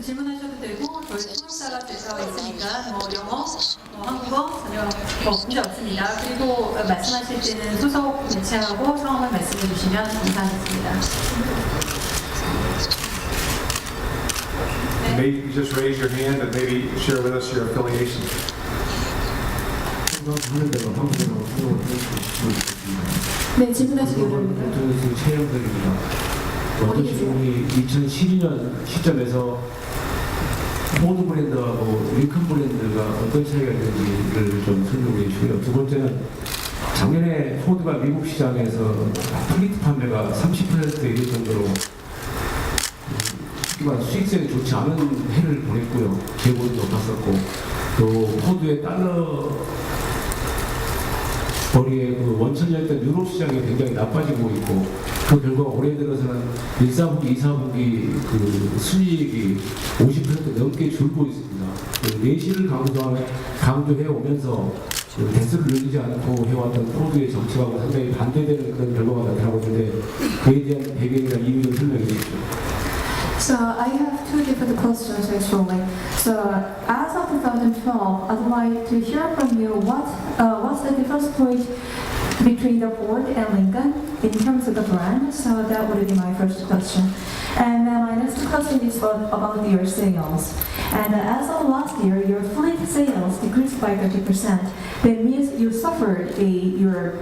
질문하셔도 되고 저희 통역사가 대처가 있으니까 영어, 한국어 전혀 문제 없습니다. 그리고 말씀하실 때는 소속 매체하고 성함을 말씀해 주시면 감사하겠습니다. Maybe just raise your hand and maybe share with us your affiliation. 네, 질문하시기 바랍니다. 최영덕입니다. 먼저 질문이 2012년 시점에서 포드 브랜드하고 링컨 브랜드가 어떤 차이가 있는지를 좀 설명해 주시고요. 두 번째는 작년에 포드가 미국 시장에서 플리트 판매가 30% 이를 정도로 수익성이 좋지 않은 해를 보냈고요. 재고도 높았었고 또 포드의 달러 거리의 그 원천이었던 유럽 시장이 굉장히 나빠지고 있고 그 결과 올해 들어서는 1사분기, 2사분기 그 수익이 50% 넘게 줄고 있습니다. 내실을 강조해 오면서 대수를 늘리지 않고 해왔던 포드의 정책하고 상당히 반대되는 그런 결과가 나타나고 있는데 그에 대한 배경이나 이유를 설명해 주십시오. So I have two different questions actually. So as of 2012, I'd like to hear from you what's the difference point between the Ford and Lincoln in terms of the brand. So that would be my first question. And then my next question is about your sales. And as of last year, your fleet sales decreased by 30%. That means you suffered your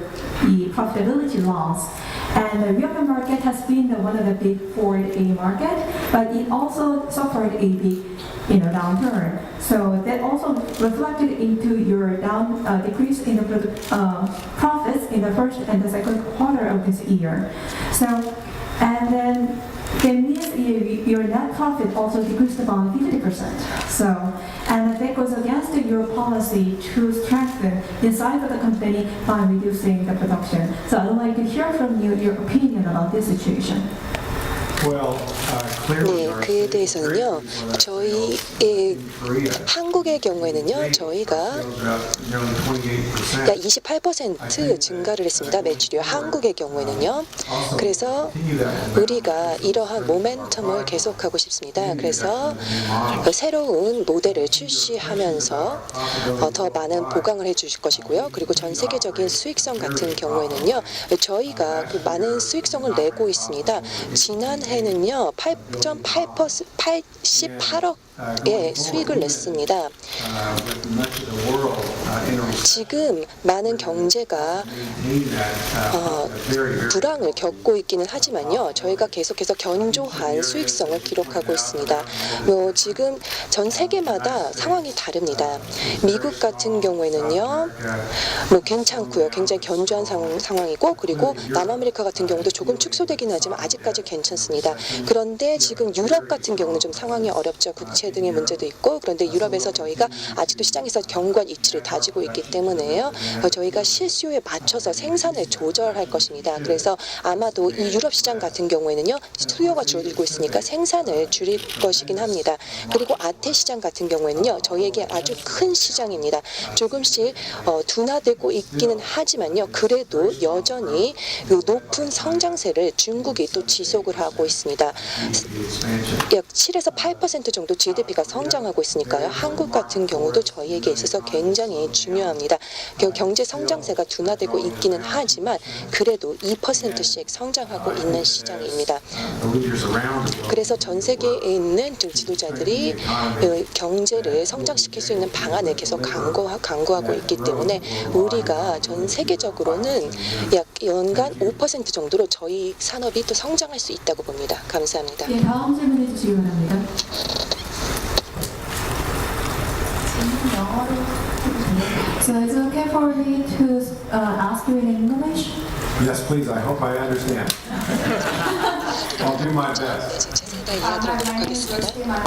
profitability loss. And the European market has been one of the big Ford market, but it also suffered a big downturn. So that also reflected into your decrease in the profits in the first and the second quarter of this year. So, and then that means your net profit also decreased about 50%. So, and that goes against your policy to strengthen inside of the company by reducing the production. So I'd like to hear from you your opinion about this situation. 네, 그에 대해서는요, 저희 한국의 경우에는요, 저희가 약 28% 증가를 했습니다. 매출이요. 한국의 경우에는요. 그래서 우리가 이러한 모멘텀을 계속하고 싶습니다. 그래서 새로운 모델을 출시하면서 더 많은 보강을 해주실 것이고요. 그리고 전 세계적인 수익성 같은 경우에는요, 저희가 그 많은 수익성을 내고 있습니다. 지난해는요, 88억의 수익을 냈습니다. 지금 많은 경제가 불황을 겪고 있기는 하지만요, 저희가 계속해서 견조한 수익성을 기록하고 있습니다. 지금 전 세계마다 상황이 다릅니다. 미국 같은 경우에는요, 괜찮고요, 굉장히 견조한 상황이고, 그리고 남아메리카 같은 경우도 조금 축소되긴 하지만 아직까지 괜찮습니다. 그런데 지금 유럽 같은 경우는 좀 상황이 어렵죠. 국채 등의 문제도 있고, 그런데 유럽에서 저희가 아직도 시장에서 견고한 이치를 다지고 있기 때문에요. 저희가 실수요에 맞춰서 생산을 조절할 것입니다. 그래서 아마도 이 유럽 시장 같은 경우에는요, 수요가 줄고 있으니까 생산을 줄일 것이긴 합니다. 그리고 아태 시장 같은 경우에는요, 저희에게 아주 큰 시장입니다. 조금씩 둔화되고 있기는 하지만요, 그래도 여전히 높은 성장세를 중국이 또 지속을 하고 있습니다. 약 7에서 8% 정도 GDP가 성장하고 있으니까요. 한국 같은 경우도 저희에게 있어서 굉장히 중요합니다. 경제 성장세가 둔화되고 있기는 하지만 그래도 2%씩 성장하고 있는 시장입니다. 그래서 전 세계에 있는 지도자들이 경제를 성장시킬 수 있는 방안을 계속 강구하고 있기 때문에 우리가 전 세계적으로는 약 연간 5% 정도로 저희 산업이 또 성장할 수 있다고 봅니다. 감사합니다. 예, 다음 질문해 주시기 바랍니다. So is it okay for me to ask you in English? Yes, please. I hope I understand. I'll do my best. 최선을 다해 이해하도록 하겠습니다.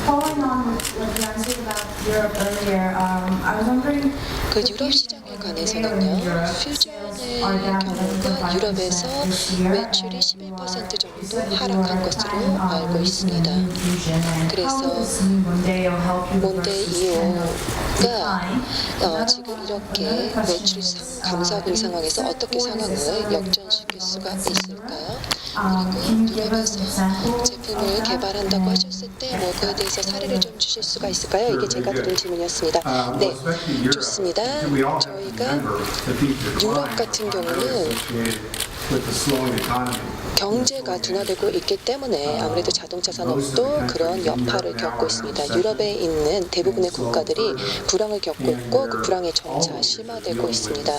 Following on what you answered about Europe earlier, I was wondering. 그 유럽 시장에 관해서는요, 퓨전의 경우가 유럽에서 매출이 11% 정도 하락한 것으로 알고 있습니다. 그래서 몬데이오가 지금 이렇게 매출이 감소하고 있는 상황에서 어떻게 상황을 역전시킬 수가 있을까요? Can you give us an example? 제품을 개발한다고 하셨을 때 뭐 그에 대해서 사례를 좀 주실 수가 있을까요? 이게 제가 드린 질문이었습니다. 네, 좋습니다. 저희가 유럽 같은 경우는 경제가 둔화되고 있기 때문에 아무래도 자동차 산업도 그런 여파를 겪고 있습니다. 유럽에 있는 대부분의 국가들이 불황을 겪고 있고 그 불황이 점차 심화되고 있습니다.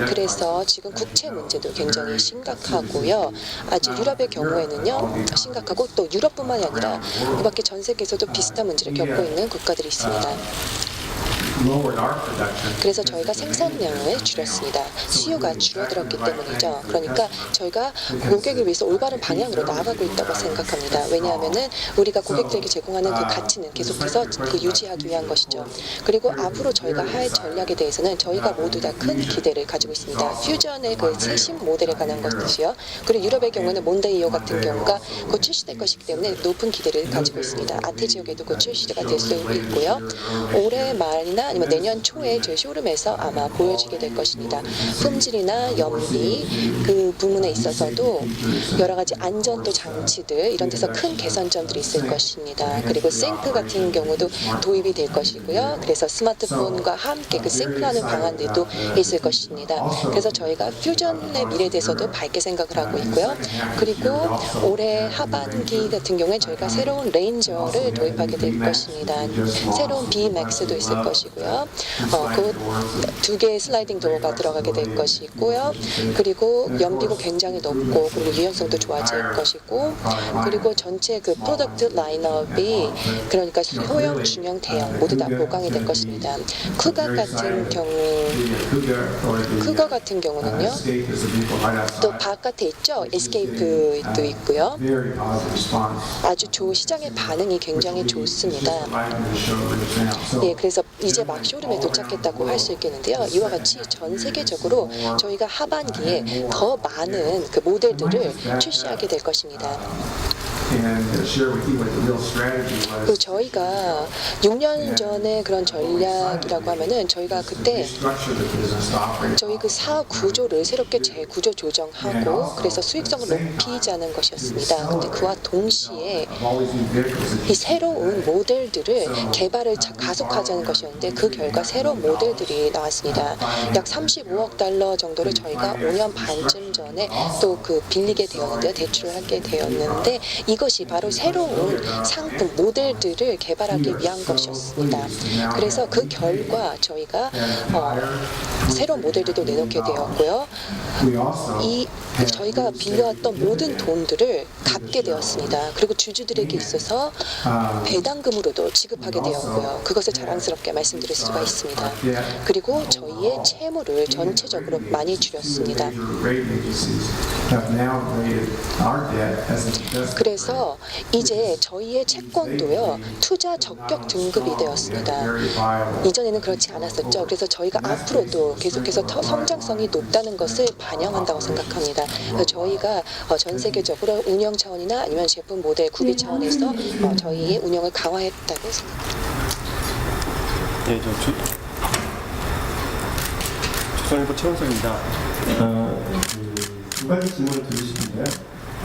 그래서 지금 국채 문제도 굉장히 심각하고요. 아주 유럽의 경우에는요 심각하고 또 유럽뿐만이 아니라 그 밖에 전 세계에서도 비슷한 문제를 겪고 있는 국가들이 있습니다. 그래서 저희가 생산량을 줄였습니다. 수요가 줄어들었기 때문이죠. 그러니까 저희가 고객을 위해서 올바른 방향으로 나아가고 있다고 생각합니다. 왜냐하면은 우리가 고객들에게 제공하는 그 가치는 계속해서 그 유지하기 위한 것이죠. 그리고 앞으로 저희가 할 전략에 대해서는 저희가 모두 다 큰 기대를 가지고 있습니다. 퓨전의 그 최신 모델에 관한 것이요. 그리고 유럽의 경우는 몬데이오 같은 경우가 곧 출시될 것이기 때문에 높은 기대를 가지고 있습니다. 아태 지역에도 곧 출시가 될 수 있고요. 올해 말이나 아니면 내년 초에 저희 쇼룸에서 아마 보여지게 될 것입니다. 품질이나 연비 그 부분에 있어서도 여러 가지 안전도 장치들 이런 데서 큰 개선점들이 있을 것입니다. 그리고 싱크 같은 경우도 도입이 될 것이고요. 그래서 스마트폰과 함께 그 싱크하는 방안들도 있을 것입니다. 그래서 저희가 퓨전의 미래에 대해서도 밝게 생각을 하고 있고요. 그리고 올해 하반기 같은 경우에 저희가 새로운 레인저를 도입하게 될 것입니다. 새로운 B-Max도 있을 것이고요. 그 두 개의 슬라이딩 도어가 들어가게 될 것이고요. 그리고 연비도 굉장히 높고 그리고 유연성도 좋아질 것이고 그리고 전체 그 프로덕트 라인업이 그러니까 소형, 중형, 대형 모두 다 보강이 될 것입니다. 쿠거 같은 경우는요. 또 바깥에 있죠. 에스케이프도 있고요. 아주 시장의 반응이 굉장히 좋습니다. 예, 그래서 이제 막 쇼룸에 도착했다고 할 수 있겠는데요. 이와 같이 전 세계적으로 저희가 하반기에 더 많은 그 모델들을 출시하게 될 것입니다. 그 저희가 6년 전에 그런 전략이라고 하면은 저희가 그때 저희 그 사업 구조를 새롭게 재구조 조정하고 그래서 수익성을 높이자는 것이었습니다. 근데 그와 동시에 이 새로운 모델들을 개발을 가속하자는 것이었는데 그 결과 새로운 모델들이 나왔습니다. 약 35억 달러 정도를 저희가 5년 반쯤 전에 또 그 빌리게 되었는데요. 대출을 하게 되었는데 이것이 바로 새로운 상품 모델들을 개발하기 위한 것이었습니다. 그래서 그 결과 저희가 새로운 모델들도 내놓게 되었고요. 저희가 빌려왔던 모든 돈들을 갚게 되었습니다. 그리고 주주들에게 있어서 배당금으로도 지급하게 되었고요. 그것을 자랑스럽게 말씀드릴 수가 있습니다. 그리고 저희의 채무를 전체적으로 많이 줄였습니다. 그래서 이제 저희의 채권도요 투자 적격 등급이 되었습니다. 이전에는 그렇지 않았었죠. 그래서 저희가 앞으로도 계속해서 성장성이 높다는 것을 반영한다고 생각합니다. 그래서 저희가 전 세계적으로 운영 차원이나 아니면 제품 모델 구비 차원에서 저희의 운영을 강화했다고 생각합니다. 네, 조선일보 최원석입니다. 두 가지 질문을 드리고 싶은데요.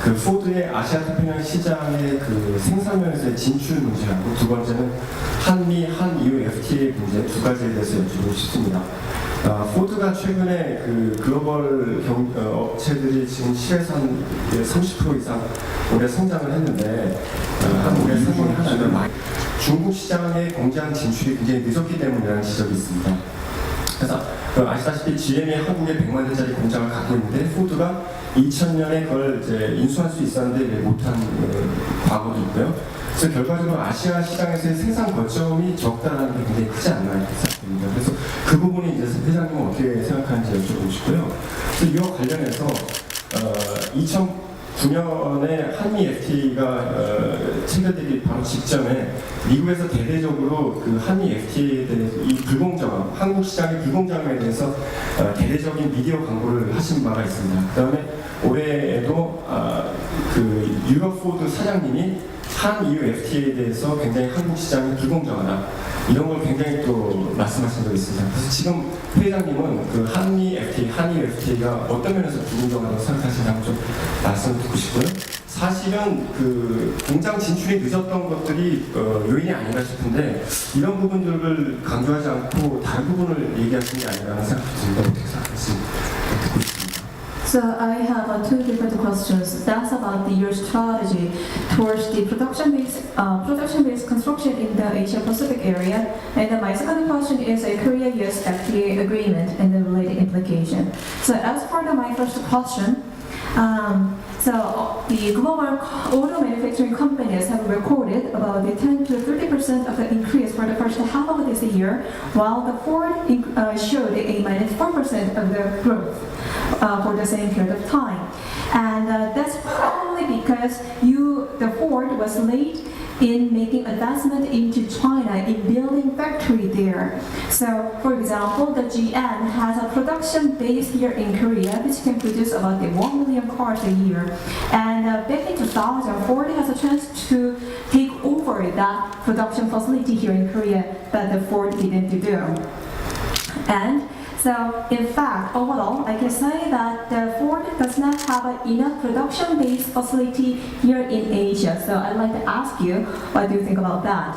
그 포드의 아시아 태평양 시장의 그 생산면에서의 진출 문제하고 두 번째는 한미, 한EU FTA 문제 두 가지에 대해서 여쭈고 싶습니다. 포드가 최근에 그 글로벌 업체들이 지금 시에서 한 30% 이상 올해 성장을 했는데 한국의 상황이 하나는 중국 시장의 공장 진출이 굉장히 늦었기 때문이라는 지적이 있습니다. 그래서 아시다시피 GM이 한국에 100만 대짜리 공장을 갖고 있는데 포드가 2000년에 그걸 이제 인수할 수 있었는데 못한 과거도 있고요. 그래서 결과적으로 아시아 시장에서의 생산 거점이 적다라는 게 굉장히 크지 않나 이렇게 생각됩니다. 그래서 그 부분이 이제 회장님은 어떻게 생각하는지 여쭤보고 싶고요. 그래서 이와 관련해서 2009년에 한미 FTA가 체결되기 바로 직전에 미국에서 대대적으로 그 한미 FTA에 대해서 이 불공정, 한국 시장의 불공정에 대해서 대대적인 미디어 광고를 하신 바가 있습니다. 그다음에 올해에도 그 유럽 포드 사장님이 한EU FTA에 대해서 굉장히 한국 시장이 불공정하다 이런 걸 굉장히 또 말씀하신 적이 있습니다. 그래서 지금 회장님은 그 한미 FTA, 한EU FTA가 어떤 면에서 불공정하다고 생각하시냐고 좀 말씀을 듣고 싶고요. 사실은 그 공장 진출이 늦었던 것들이 요인이 아닌가 싶은데 이런 부분들을 강조하지 않고 다른 부분을 얘기하시는 게 아니라는 생각이 듭니다. 어떻게 생각하시는지 듣고 싶습니다. So I have two different questions. That's about your strategy towards the production-based construction in the Asia-Pacific area. And then my second question is a Korea-US FTA agreement and the related implication. So as part of my first question, so the global auto manufacturing companies have recorded about the 10 to 30% of the increase for the first half of this year, while the Ford showed a minus 4% of the growth for the same period of time. And that's probably because the Ford was late in making advancement into China in building factory there. So, for example, the GM has a production base here in Korea which can produce about 1 million cars a year. And back in 2000, Ford has a chance to take over that production facility here in Korea, but the Ford didn't do. And so, in fact, overall, I can say that the Ford does not have enough production-based facility here in Asia. So I'd like to ask you, what do you think about that?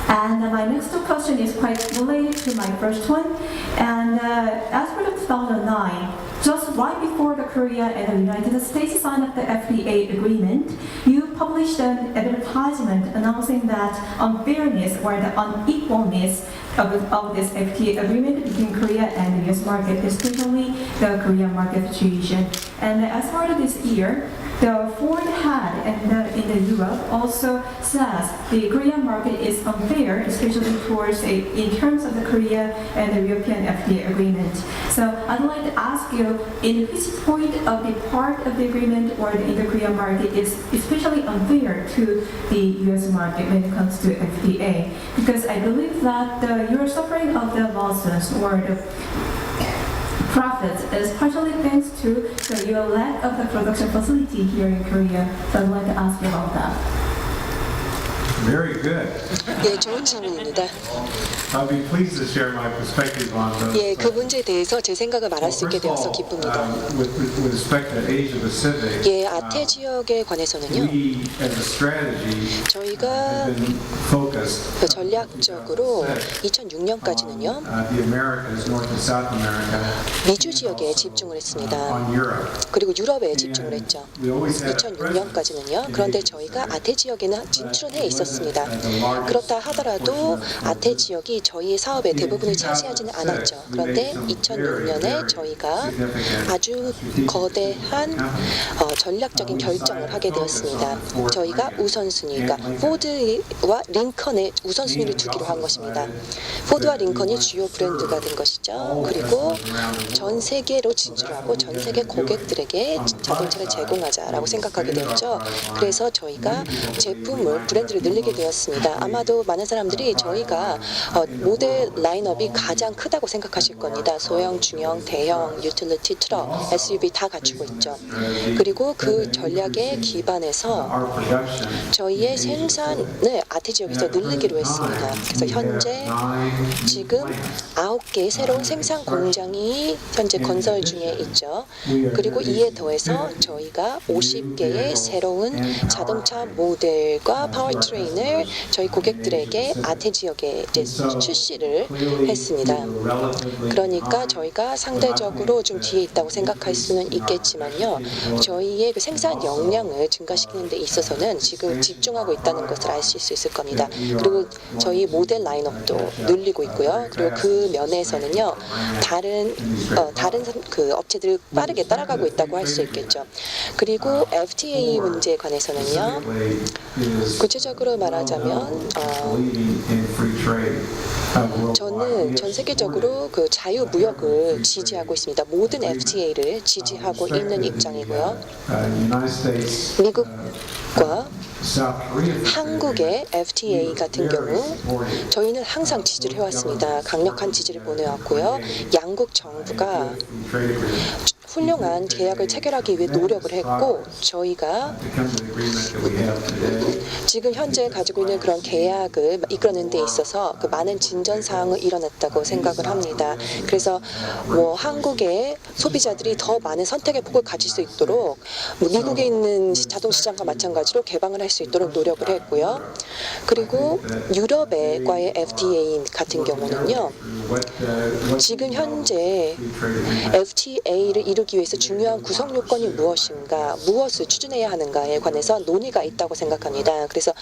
And my next question is quite related to my first one. And as for the 2009, just right before the Korea and the United States signed up the FTA agreement, you published an advertisement announcing that unfairness or the unequalness of this FTA agreement between Korea and the US market, especially the Korean market situation. And as part of this year, the Ford head in the Europe also says the Korean market is unfair, especially towards in terms of the Korea and the European FTA agreement. So I'd like to ask you, in which point of the part of the agreement or in the Korean market is especially unfair to the US market when it comes to FTA? Because I believe that you're suffering of the losses or the profits is partially thanks to your lack of the production facility here in Korea. So I'd like to ask you about that. Very good. 예, 좋은 질문입니다. I'll be pleased to share my perspective on those. 예, 그 문제에 대해서 제 생각을 말할 수 있게 되어서 기쁩니다. With respect to Asia Pacific, 예, 아태 지역에 관해서는요, we as a strategy 저희가 have been focused 전략적으로 2006년까지는요, the Americas, North and South America, 미주 지역에 집중을 했습니다. on Europe. 그리고 유럽에 집중을 했죠. We always had a 2006년까지는요. 그런데 저희가 아태 지역에는 진출은 해 있었습니다. 그렇다 하더라도 아태 지역이 저희의 사업의 대부분을 차지하지는 않았죠. 그런데 2006년에 저희가 아주 거대한 전략적인 결정을 하게 되었습니다. 저희가 우선순위가 포드와 링컨의 우선순위를 두기로 한 것입니다. 포드와 링컨이 주요 브랜드가 된 것이죠. 그리고 전 세계로 진출하고 전 세계 고객들에게 자동차를 제공하자라고 생각하게 되었죠. 그래서 저희가 제품을 브랜드를 늘리게 되었습니다. 아마도 많은 사람들이 저희가 모델 라인업이 가장 크다고 생각하실 겁니다. 소형, 중형, 대형, 유틸리티, 트럭, SUV 다 갖추고 있죠. 그리고 그 전략에 기반해서 저희의 생산을 아태 지역에서 늘리기로 했습니다. 그래서 현재 지금 9개의 새로운 생산 공장이 현재 건설 중에 있죠. 그리고 이에 더해서 저희가 50개의 새로운 자동차 모델과 파워트레인을 저희 고객들에게 아태 지역에 이제 출시를 했습니다. 그러니까 저희가 상대적으로 좀 뒤에 있다고 생각할 수는 있겠지만요. 저희의 그 생산 역량을 증가시키는 데 있어서는 지금 집중하고 있다는 것을 아실 수 있을 겁니다. 그리고 저희 모델 라인업도 늘리고 있고요. 그리고 그 면에서는요. 다른 그 업체들을 빠르게 따라가고 있다고 할 수 있겠죠. 그리고 FTA 문제에 관해서는요. 구체적으로 말하자면 저는 전 세계적으로 그 자유무역을 지지하고 있습니다. 모든 FTA를 지지하고 있는 입장이고요. 미국과 한국의 FTA 같은 경우 저희는 항상 지지를 해왔습니다. 강력한 지지를 보내왔고요. 양국 정부가 훌륭한 계약을 체결하기 위해 노력을 했고 저희가 to come to the agreement that we have today. 지금 현재 가지고 있는 그런 계약을 이끌어내는 데 있어서 그 많은 진전 사항을 일어났다고 생각을 합니다. 그래서 뭐 한국의 소비자들이 더 많은 선택의 폭을 가질 수 있도록 뭐 미국에 있는 자동 시장과 마찬가지로 개방을 할 수 있도록 노력을 했고요. 그리고 유럽과의 FTA 같은 경우는요. 지금 현재 FTA를 이루기 위해서 중요한 구성 요건이 무엇인가, 무엇을 추진해야 하는가에 관해서 논의가 있다고 생각합니다. 그래서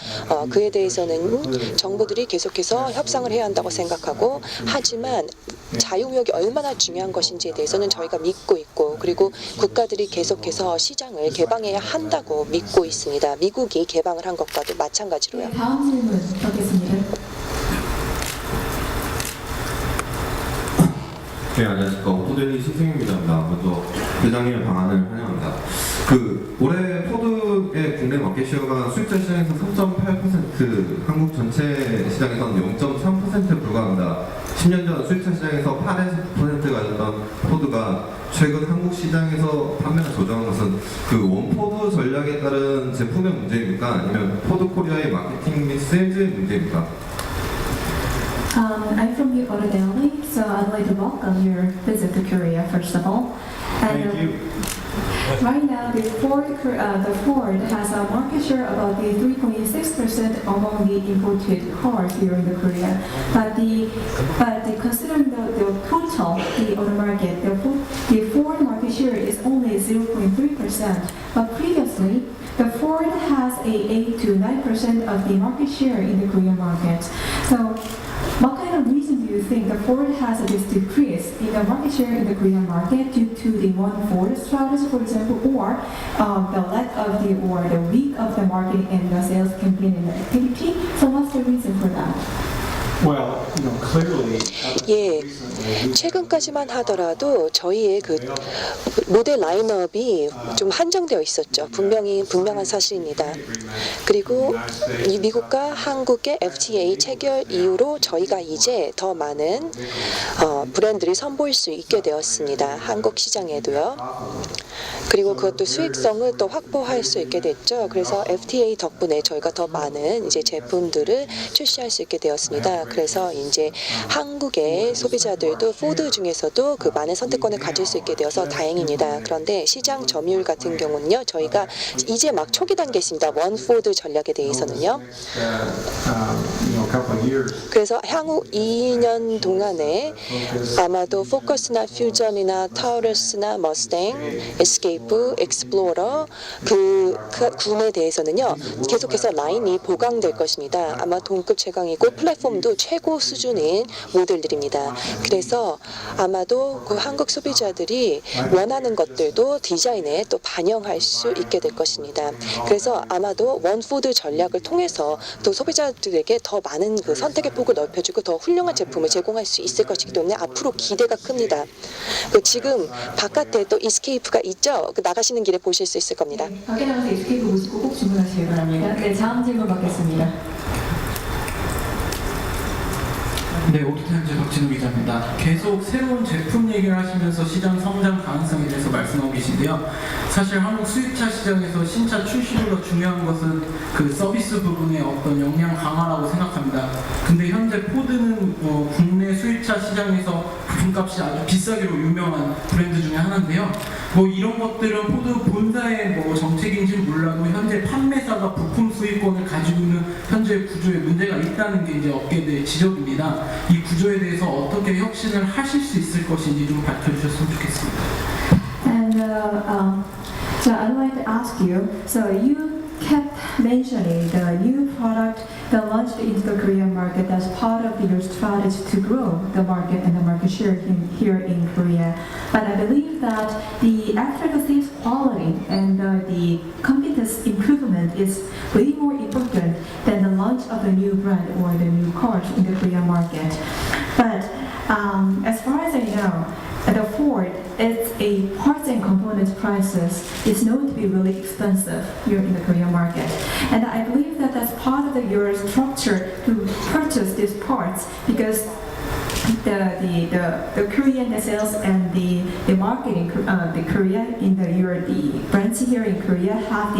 그에 대해서는 정부들이 계속해서 협상을 해야 한다고 생각하고, 하지만 자유무역이 얼마나 중요한 것인지에 대해서는 저희가 믿고 있고, 그리고 국가들이 계속해서 시장을 개방해야 한다고 믿고 있습니다. 미국이 개방을 한 것과도 마찬가지로요. 다음 질문 받겠습니다. 네, 안녕하십니까. 오토데리 신승입니다. 먼저 회장님의 방안을 환영합니다. 올해 포드의 국내 마켓시어가 수입자 시장에서 3.8%, 한국 전체 시장에서는 0.3%에 불과합니다. 10년 전 수입차 시장에서 8에서 9%가 였던 포드가 최근 한국 시장에서 판매가 조정한 것은 원포드 전략에 따른 제품의 문제입니까? 아니면 포드 코리아의 마케팅 및 세일즈의 문제입니까? I'm from the Auto Daily, so I'd like to welcome your visit to Korea, first of all. And, Thank you. Right now, the Ford has a market share about the 3.6% among the imported cars here in the Korea. But considering the total, the auto market, the Ford market share is only 0.3%. But previously, the Ford has a 8 to 9% of the market share in the Korean market. So, what kind of reason do you think the Ford has this decrease in the market share in the Korean market due to the one Ford strategy, for example, or the lack of the weak of the market and the sales campaign and the activity? So what's the reason for that? Well, clearly. 예, 최근까지만 하더라도 저희의 그 모델 라인업이 좀 한정되어 있었죠. 분명한 사실입니다. 그리고 이 미국과 한국의 FTA 체결 이후로 저희가 이제 더 많은 브랜드를 선보일 수 있게 되었습니다. 한국 시장에도요. 그리고 그것도 수익성을 또 확보할 수 있게 됐죠. 그래서 FTA 덕분에 저희가 더 많은 이제 제품들을 출시할 수 있게 되었습니다. 그래서 이제 한국의 소비자들도 포드 중에서도 그 많은 선택권을 가질 수 있게 되어서 다행입니다. 그런데 시장 점유율 같은 경우는요, 저희가 이제 막 초기 단계에 있습니다. 원 포드 전략에 대해서는요. 그래서 향후 2년 동안에 아마도 포커스나 퓨전이나 타우러스나 머스탱, 에스케이프, 익스플로러 그 구매에 대해서는요, 계속해서 라인이 보강될 것입니다. 아마 동급 최강이고 플랫폼도 최고 수준인 모델들입니다. 그래서 아마도 그 한국 소비자들이 원하는 것들도 디자인에 또 반영할 수 있게 될 것입니다. 그래서 아마도 원푸드 전략을 통해서 또 소비자들에게 더 많은 그 선택의 폭을 넓혀주고 더 훌륭한 제품을 제공할 수 있을 것이기 때문에 앞으로 기대가 큽니다. 지금 바깥에 또 이스케이프가 있죠. 나가시는 길에 보실 수 있을 겁니다. 밖에 나가서 에스케이프 보시고 꼭 주문하시기 바랍니다. 네, 다음 질문 받겠습니다. 네, 오토타임즈 박진우 기자입니다. 계속 새로운 제품 얘기를 하시면서 시장 성장 가능성에 대해서 말씀하고 계신데요. 사실 한국 수입차 시장에서 신차 출시보다 중요한 것은 그 서비스 부분의 어떤 역량 강화라고 생각합니다. 근데 현재 포드는 국내 수입차 시장에서 부품값이 아주 비싸기로 유명한 브랜드 중에 하나인데요. 이런 것들은 포드 본사의 정책인지는 몰라도 현재 판매사가 부품 수익권을 가지고 있는 현재 구조에 문제가 있다는 게 이제 업계의 지적입니다. 이 구조에 대해서 어떻게 혁신을 하실 수 있을 것인지 좀 밝혀주셨으면 좋겠습니다. And so I'd like to ask you, so you kept mentioning the new product that launched into the Korean market as part of your strategy to grow the market and the market share here in Korea. But I believe that the after-the-sales quality and the competence improvement is way more important than the launch of the new brand or the new cars in the Korean market. But as far as I know, the Ford, it's a parts and components prices is known to be really expensive here in the Korean market. And I believe that that's part of your structure to purchase these parts because the Korean sales and the marketing the Korea in the brands here in Korea have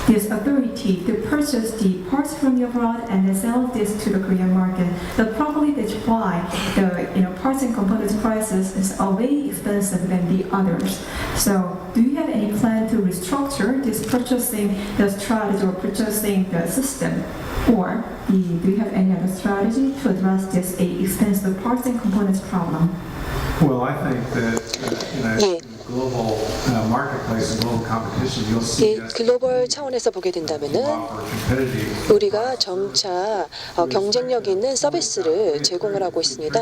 this authority to purchase the parts from abroad and then sell this to the Korean market. But probably that's why the parts and components prices is way expensive than the others. So do you have any plan to restructure this purchasing the strategy or purchasing the system? Or do you have any other strategy to address this expensive parts and components problem? Well, I think that 예. global marketplace and global competition, you'll see 이 글로벌 차원에서 보게 된다면은 우리가 점차 경쟁력 있는 서비스를 제공을 하고 있습니다.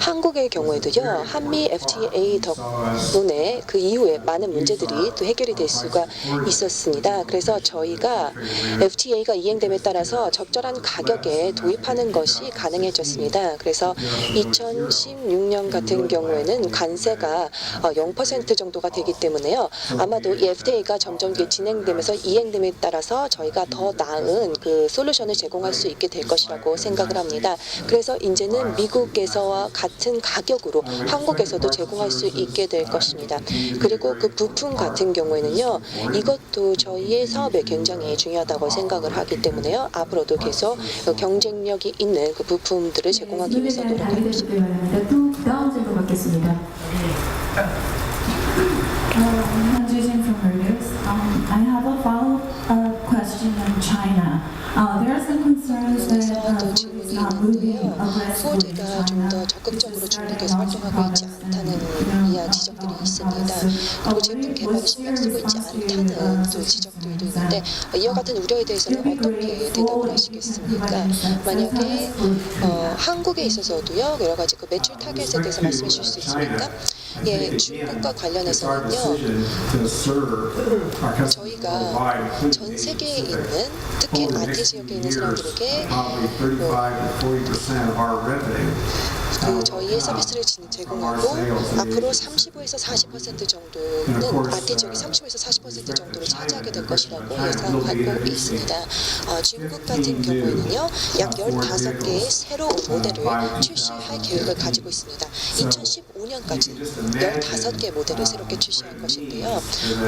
한국의 경우에도요, 한미 FTA 덕분에 그 이후에 많은 문제들이 또 해결이 될 수가 있었습니다. 그래서 저희가 FTA가 이행됨에 따라서 적절한 가격에 도입하는 것이 가능해졌습니다. 그래서 2016년 같은 경우에는 관세가 0% 정도가 되기 때문에요. 아마도 이 FTA가 점점 진행되면서 이행됨에 따라서 저희가 더 나은 그 솔루션을 제공할 수 있게 될 것이라고 생각을 합니다. 그래서 이제는 미국에서와 같은 가격으로 한국에서도 제공할 수 있게 될 것입니다. 그리고 그 부품 같은 경우에는요, 이것도 저희의 사업에 굉장히 중요하다고 생각을 하기 때문에요. 앞으로도 계속 경쟁력이 있는 그 부품들을 제공하기 위해서 노력하고 있습니다. 또 다음 질문 받겠습니다. Hanjin from Reuters. I have a follow-up question on China. There are some concerns that 또 Ford 질문이 is not moving 있는데요. aggressively in 포드가 좀 더 China. 적극적으로 중국에서 활동하고 있지 않다는 지적들이 있습니다. 그리고 제품 개발에 신경 쓰고 있지 않다는 또 지적도 있는데, 이와 같은 우려에 대해서는 어떻게 대답을 하시겠습니까? 만약에 한국에 있어서도요, 여러 가지 그 매출 타겟에 대해서 말씀해 주실 수 있습니까? 예, 중국과 관련해서는요, 저희가 전 세계에 있는, 특히 아태 지역에 있는 사람들에게 그 저희의 서비스를 제공하고 앞으로 35에서 40% 정도는 아태 지역이 35에서 40% 정도를 차지하게 될 것이라고 예상하고 있습니다. 중국 같은 경우에는요, 약 15개의 새로운 모델을 출시할 계획을 가지고 있습니다. 2015년까지 15개의 모델을 새롭게 출시할 것인데요.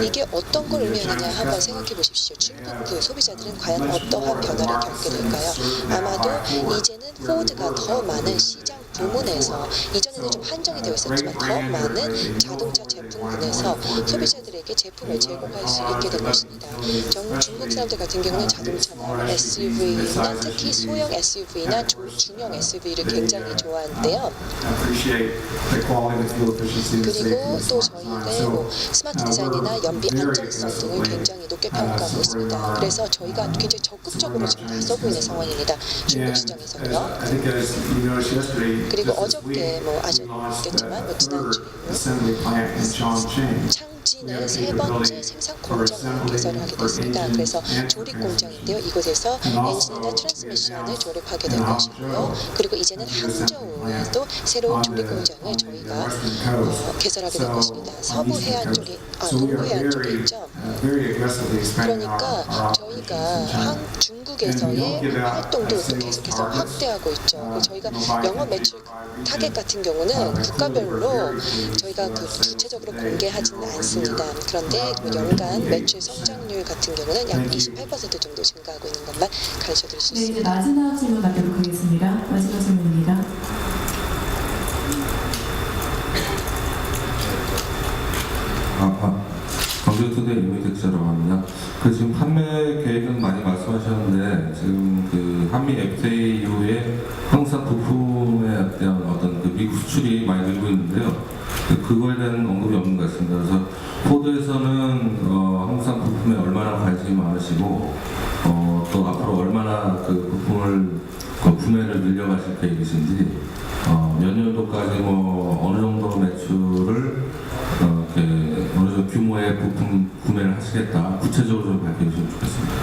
이게 어떤 걸 의미하느냐 한번 생각해 보십시오. 중국 그 소비자들은 과연 어떠한 변화를 겪게 될까요? 아마도 이제는 포드가 더 많은 시장 부문에서, 이전에는 좀 한정이 되어 있었지만 더 많은 자동차 제품군에서 소비자들에게 제품을 제공할 수 있게 될 것입니다. 중국 사람들 같은 경우는 자동차나 SUV나 특히 소형 SUV나 중형 SUV를 굉장히 좋아하는데요. 그리고 또 저희가 뭐 스마트 디자인이나 연비 안정성 등을 굉장히 높게 평가하고 있습니다. 그래서 저희가 굉장히 적극적으로 지금 나서고 있는 상황입니다. 중국 시장에서도요. 그리고 어저께 뭐 아셨겠지만 뭐 지난주에 창진의 세 번째 생산 공장을 개설을 하게 됐습니다. 그래서 조립 공장인데요. 이곳에서 엔진이나 트랜스미션을 조립하게 될 것이고요. 그리고 이제는 항저우에도 새로운 조립 공장을 저희가 개설하게 될 것입니다. 서부 해안 쪽에, 동부 해안 쪽에 있죠. 그러니까 저희가 중국에서의 활동도 또 계속해서 확대하고 있죠. 저희가 영업 매출 타겟 같은 경우는 국가별로 저희가 그 구체적으로 공개하지는 않습니다. 그런데 연간 매출 성장률 같은 경우는 약 28% 정도 증가하고 있는 것만 가르쳐 드릴 수 네, 이제 있습니다. 마지막 질문 받도록 하겠습니다. 마지막 질문입니다. 광주투데이 이미텍 기자라고 합니다. 그 지금 판매 계획은 많이 말씀하셨는데 지금 그 한미 FTA 이후에 항상 부품에 대한 어떤 그 미국 수출이 많이 늘고 있는데요. 그거에 대한 언급이 없는 것 같습니다. 그래서 포드에서는 항상 부품에 얼마나 관심이 많으시고 또 앞으로 얼마나 그 부품을 구매를 늘려가실 계획이신지 몇 년도까지 뭐 어느 정도 매출을 어느 정도 규모의 부품 구매를 하시겠다 구체적으로 좀 밝혀주시면 좋겠습니다.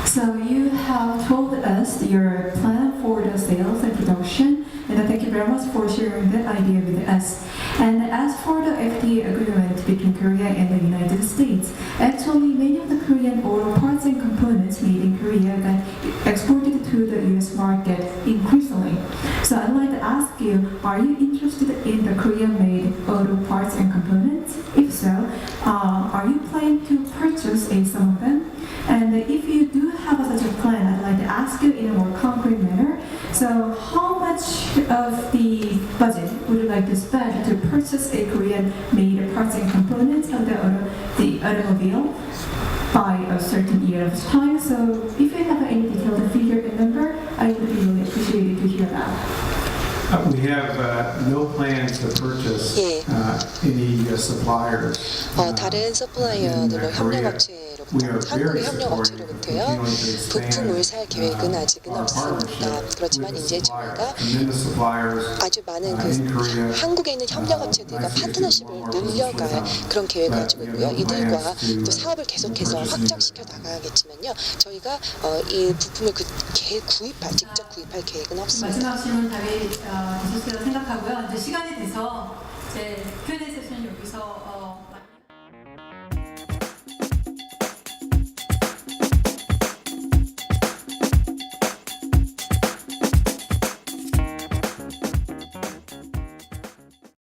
So you have told us your plan for the sales and production, and thank you very much for sharing that idea with us. And as for the FTA agreement between Korea and the United States, actually many of the Korean auto parts and components made in Korea got exported to the US market increasingly. So I'd like to ask you you, are you interested in the Korean-made auto parts and components? If so, are you planning to purchase some of them? And if you do have such a plan, I'd like to ask you in a more concrete manner. So how much of the budget would you like to spend to purchase a Korean-made parts and components of the automobile by a certain year of time? So if you have any detailed figure and number, I would be really appreciated to hear that. We have no plans to purchase 예. any suppliers. 다른 서플라이어들로 협력업체로부터 한국의 협력업체로부터요 부품을 살 계획은 아직은 없습니다. 그렇지만 이제 저희가 아주 많은 그 한국에 있는 협력업체들과 파트너십을 늘려갈 그런 계획을 가지고 있고요. 이들과 또 사업을 계속해서 확장시켜 나가겠지만요. 저희가 이 부품을 직접 구입할 계획은 없습니다. 마지막 질문 답이 되셨으리라 생각하고요. 이제 시간이 돼서 이제 Q&A 세션 여기서